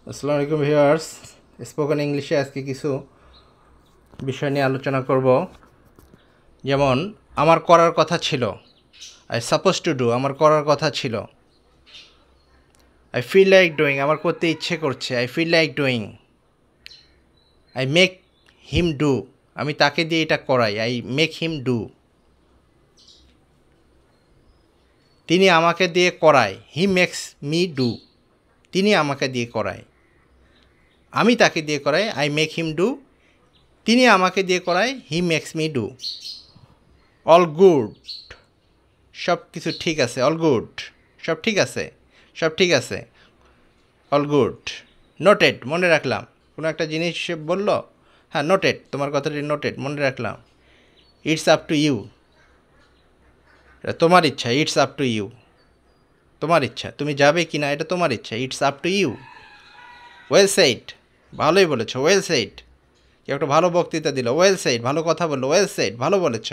আসসালামু আলাইকুম viewers, spoken ইংলিশে আজকে কিছু বিষয় নিয়ে আলোচনা করব। যেমন আমার করার কথা ছিল, আই সাপোজ টু ডু, আমার করার কথা ছিল। আই ফিল লাইক ডুইং, আমার করতে ইচ্ছে করছে, I feel like doing. I make him do, আমি তাকে দিয়ে এটা করাই, আই মেক হিম ডু। তিনি আমাকে দিয়ে করায়, হি মেক্স মি ডু, তিনি আমাকে দিয়ে করায়। আমি তাকে দিয়ে করাই, আই মেক হিম ডু। তিনি আমাকে দিয়ে করায়, he makes me do. All good, সব কিছু ঠিক আছে। অল গুড, সব ঠিক আছে, সব ঠিক আছে। All good. নোটেড, মনে রাখলাম। কোনো একটা জিনিস সে বলল, হ্যাঁ নোটেড, তোমার কথাটি নোটেড, মনে রাখলাম। ইটস আপ টু ইউ, তোমার ইচ্ছা। ইটস আপ টু ইউ, তোমার ইচ্ছা, তুমি যাবে কি না এটা তোমার ইচ্ছা। It's up to you. Well said, ভালোই বলেছ, ওয়েল সেইড। কেউ একটা ভালো বক্তৃতা দিল, ওয়েল সেইড, ভালো কথা বললো, ওয়েল সেইড, ভালো বলেছ।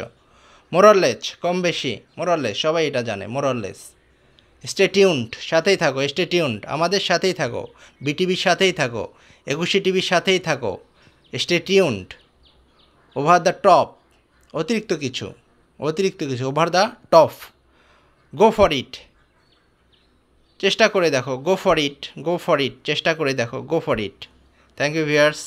মোরলেস, কম বেশি, মোরলেস, সবাই এটা জানে, মোরলেস। স্টে টিউনড, সাথেই থাকো, স্টে টিউনড, আমাদের সাথেই থাকো, বিটিভির সাথেই থাকো, 21 টিভির সাথেই থাকো, stay tuned. Over the top, অতিরিক্ত কিছু, অতিরিক্ত কিছু, over the top. Go for ইট, চেষ্টা করে দেখো, go for it, go for ইট, চেষ্টা করে দেখো, go for it. Thank you viewers.